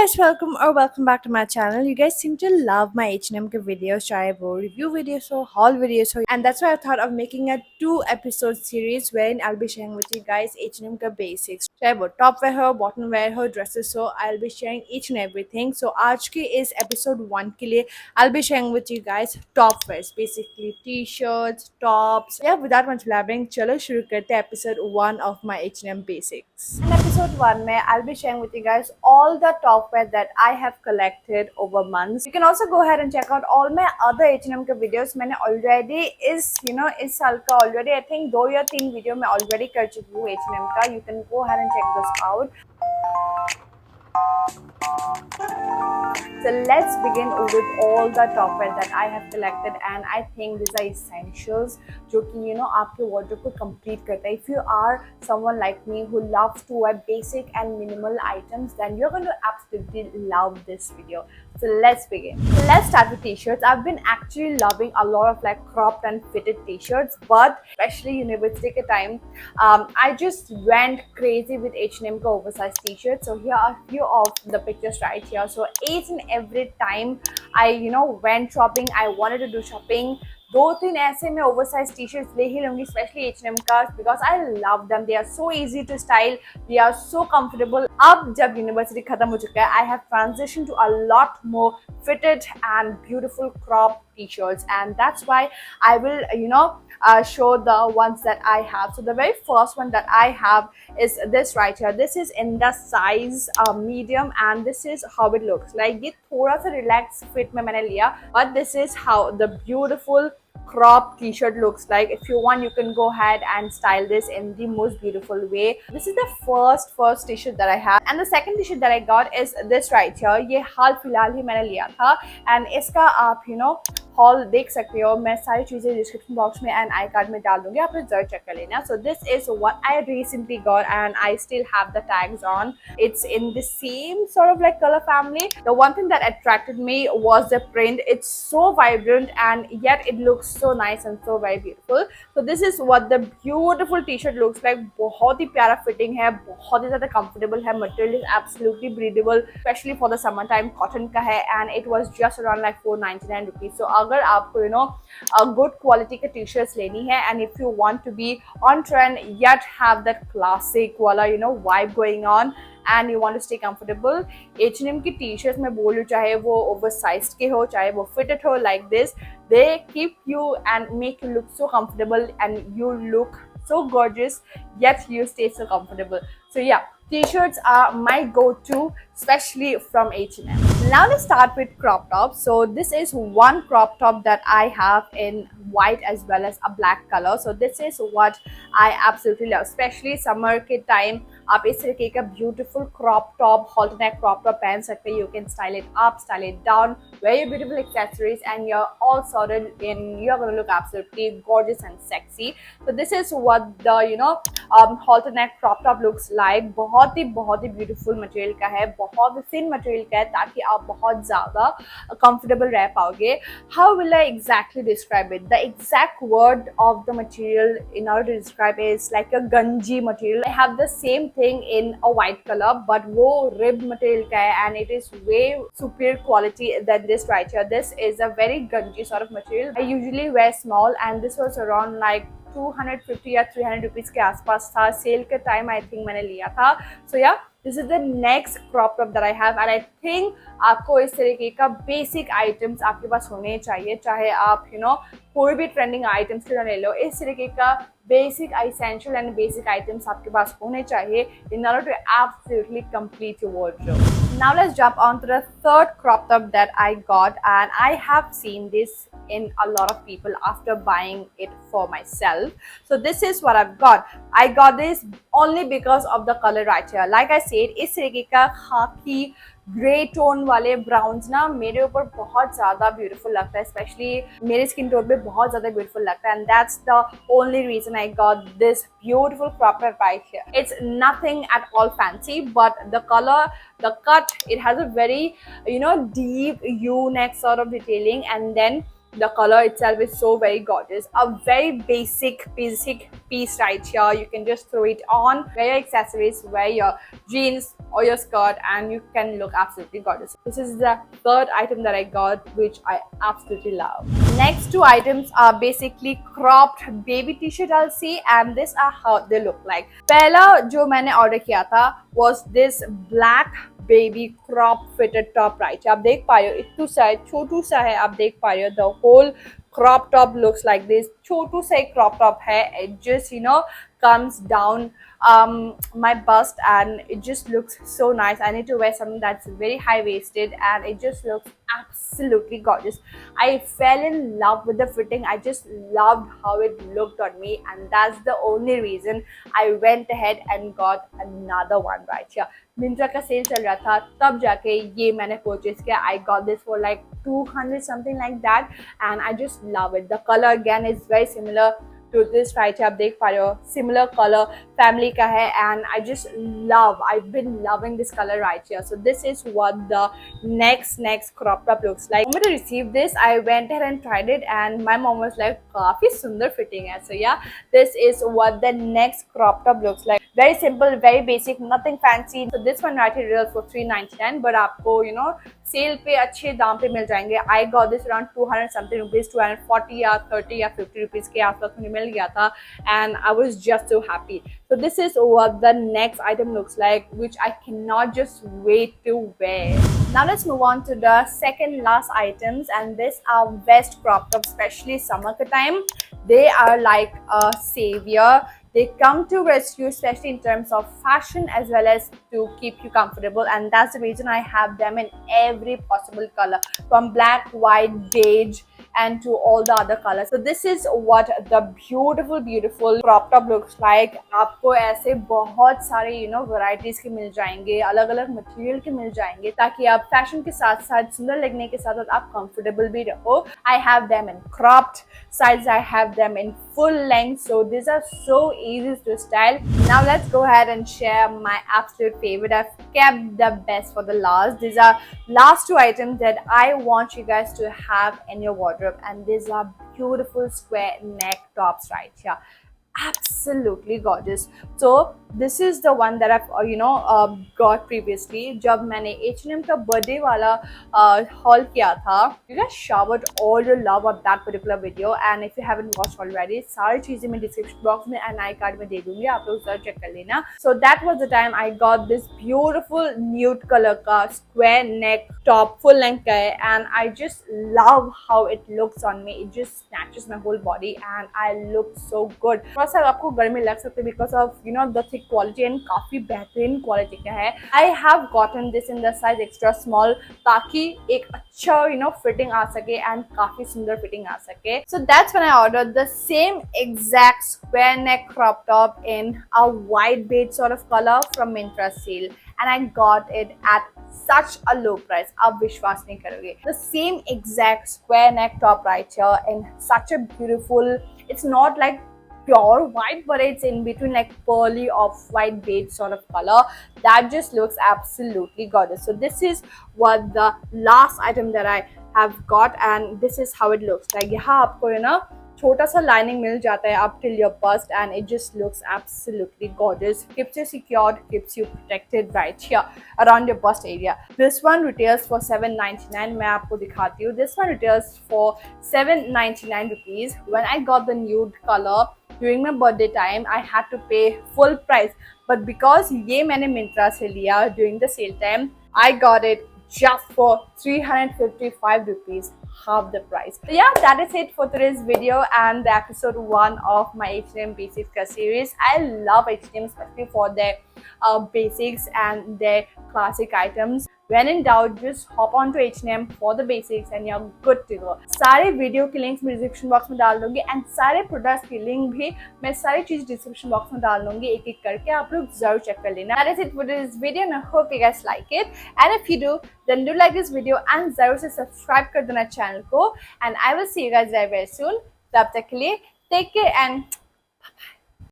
guys, welcome back to my channel. You guys seem to love my H&M के videos, चाहे वो review videos हो, haul videos हो, and that's why I thought of making a 2 episode series wherein I'll be sharing with you guys H&M के basics. चाहे वो top wear हो, bottom wear हो, dresses हो, I'll be sharing each and everything. So आज के इस episode 1 के लिए I'll be sharing with you guys top wears, basically t-shirts, tops. Yeah, without much blabbering, चलो शुरू करते हैं episode 1 of my H&M basics. In episode 1 में I'll be sharing with you guys all the top wear that I have collected over months. You can also go ahead and check out all my other H&M के videos. मैंने already इस साल का already I think 2 या 3 video मैं already कर चुकी हूँ H&M का. You can go ahead and check this out. So let's begin with all the top wear that I have collected, and I think these are essentials जो कि आपके wardrobe को complete करता है. If you are someone like me who loves to wear basic and minimal items, then you're going to absolutely love this video. So let's begin. So let's start with t-shirts. I've been actually loving a lot of like cropped and fitted t-shirts, but especially university के time, I just went crazy with H&M का oversized t-shirts. So here are a few of the pictures right here. So each and every time I went shopping, I wanted to do shopping, 2-3 ऐसे मैं oversized t-shirts ले ही लूँगी, especially H&M का, because I love them. They are so easy to style, they are so comfortable. अब जब university खत्म हो चुका है, I have transitioned to a lot more fitted and beautiful crop t-shirts, and that's why I will show the ones that I have. So the very first one that I have is this right here. This is in the size medium, and this is how it looks like. ये थोड़ा सा relaxed fit में मैंने लिया, but this is how the beautiful crop t-shirt looks like. If you want, you can go ahead and style this in the most beautiful way. This is the first t-shirt that I have, and the second t-shirt that I got is this right here. ये हाल फिलहाल ही मैंने लिया था, and इसका आप hall देख सकते हो. मैं सारी चीजें डिस्क्रिप्शन बॉक्स में एंड आई कार्ड में डाल दूंगी, आप जरूर चेक कर लेना. So this is what I recently got and I still have the tags on. It's in the same sort of like color family. The one thing that attracted me was the print. It's so vibrant and yet it looks so nice and so very beautiful. So this is what the beautiful t-shirt looks like. बहुत ही प्यारा fitting है, बहुत ही ज्यादा comfortable है. Material is absolutely breathable, especially for the summer time. Cotton का है and it was just around like 499 rupees. So अगर आपको गुड क्वालिटी के टी शर्ट्स लेनी है and if you want to be on trend yet have that classic वाला vibe going on and you want to stay comfortable, H&M की T shirts में बोलूँ, चाहे वो ओवरसाइज्ड के हो, चाहे वो फिटेड हो like this, they keep you and make you look so comfortable and you look so gorgeous yet you stay so comfortable. So yeah, t-shirts are my go-to, especially from H&M. Now let's start with crop tops. So this is one crop top that I have in white as well as a black color. So this is what I absolutely love, especially summer के time. आप इस तरीके का beautiful crop top, halter neck crop top पहन सकते हैं. You can style it up, style it down, wear your beautiful accessories, and you're all sorted and you're gonna look absolutely gorgeous and sexy. So this is what the halter neck crop top looks like. बहुत ही beautiful material का है, बहुत thin material का है, ताकि आप बहुत ज़्यादा comfortable रह पाओगे. How will I exactly describe it? The exact word of the material in order to describe it is like a ganji material. I have the same thing in a white color, but वो rib material का है and it is way superior quality than this right here. This is a very ganji sort of material. I usually wear small and this was around like 250 या 300 rupees के आसपास था. Cell के time I think मैंने लिया था. सो या this is the next crop top that I have and I think आपको इस तरीके का बेसिक आइटम्स आपके पास होने चाहिए, चाहे आप कोई भी ट्रेंडिंग आइटम्स क्यों ले लो. इस तरीके का basic essential and basic items आपके पास होने चाहिए in order to absolutely complete your wardrobe. Now let's jump on to the third crop top that I got, and I have seen this in a lot of people after buying it for myself. So this is what I've got. I got this only because of the color right here. Like I said, इस तरीके का खाकी grey tone वाले browns ना मेरे ऊपर बहुत ज़्यादा ब्यूटीफुल लगता है, स्पेशली मेरे स्किन टोन पे बहुत ज़्यादा ब्यूटीफुल लगता है. And that's the only reason I got this beautiful crop top right here. It's nothing at all fancy, but the colour, the cut, it has a very deep U neck sort of detailing, and then The color itself is so very gorgeous. A very basic piece right here. You can just throw it on, wear your accessories, wear your jeans or your skirt, and you can look absolutely gorgeous. This is the third item that I got, which I absolutely love. Next two items are basically cropped baby t-shirt, I'll say, and this are how they look like. पहला जो मैंने order किया था was this black baby crop fitted top right. आप देख पा रहे हो इतना सा है, छोटू सा है, आप देख पा रहे हो. The whole crop top looks like this. छोटू सा एक crop top है. It just comes down my bust and it just looks so nice. I need to wear something that's very high waisted and it just looks absolutely gorgeous. I fell in love with the fitting. I just loved how it looked on me, and that's the only reason I went ahead and got another one right here. Myntra का cell चल रहा था तब जाके ये मैंने purchase किया. I got this for like 200 something like that and I just love it. The color again is very similar to this right here. आप देख पा रहे हो similar color family का है and I just love, I've been loving this color right here. So this is what the next crop top looks like. When I received this, I went ahead and tried it and my mom was like काफी सुंदर fitting है. So yeah, this is what the next crop top looks like. Very simple, very basic, nothing fancy. So this one right here retails for $399, but आपको cell पे अच्छे दाम पे मिल जाएंगे. I got this around 200 something rupees, 240 या 30 या 50 rupees के आसपास मुझे मिल गया था and I was just so happy. So this is what the next item looks like, which I cannot just wait to wear. Now let's move on to the second last items, and these are vest crop top, especially summer time. They are like a savior. They come to rescue, especially in terms of fashion as well as to keep you comfortable, and that's the reason I have them in every possible color, from black, white, beige and to all the other colors. So this is what the beautiful crop top looks like. आपको ऐसे बहुत सारे varieties के मिल जाएंगे, अलग अलग material के मिल जाएंगे, ताकि आप फैशन के साथ साथ सुंदर लगने के साथ साथ आप comfortable भी रहो. I have them in cropped sizes, I have them in full length, so these are so easy to style. Now let's go ahead and share my absolute favorite. I've kept the best for the last. These are last two items that I want you guys to have in your wardrobe, and these are beautiful square neck tops right here. Absolutely gorgeous. So this is the one that I've got previously. जब मैंने H&M का birthday वाला haul किया था, you guys showered all your love of that particular video, and if you haven't watched already, सारी चीजें मैं description box में and I card में दे दूँगी, आप लोग जरूर check कर लेना. So that was the time I got this beautiful nude color का square neck top, full length का है, and I just love how it looks on me. It just snatches my whole body and I look so good. थोड़ा सा आपको गर्मी लग सकती है because of the thick quality and काफी बेहतरीन क्वालिटी का है. I have gotten this in the size extra small ताकि एक अच्छा fitting आ सके and काफी सुंदर fitting आ सके. So that's when I ordered the same exact square neck crop top in a white beige sort of color from Myntra sale, and I got it at such a low price. आप विश्वास नहीं करोगे. The same exact square neck top right here in such a beautiful, it's not like pure white, but it's in between like pearly off-white beige sort of color that just looks absolutely gorgeous. So this is what the last item that I have got, and this is how it looks like. यहाँ आपको छोटा सा lining मिल जाता है up till your bust, and it just looks absolutely gorgeous. Keeps you secured, keeps you protected right here around your bust area. This one retails for $799. मैं आपको दिखाती हूँ. This one retails for $799 rupees. When I got the nude color during my birthday time, I had to pay full price, but because ये मैंने Myntra से लिया during the sale time, I got it just for 355 rupees, half the price. So yeah, that is it for today's video and the episode 1 of my H&M Basics series. I love H&M especially for their basics and their classic items. When in doubt, just hop on to H&M for the basics and you're good to go. सारे video के links मैं description box में डाल दूंगी, and सारे products की link भी मैं सारी चीज डिस्क्रिप्शन बॉक्स में डाल दूंगी, एक एक करके आप लोग जरूर चेक कर लेना. That is it for this video and I hope you guys like it, and if you do, then do like this video and जरूर से सब्सक्राइब कर देना चैनल को, and I will see you guys very soon. तब तक के लिए take care and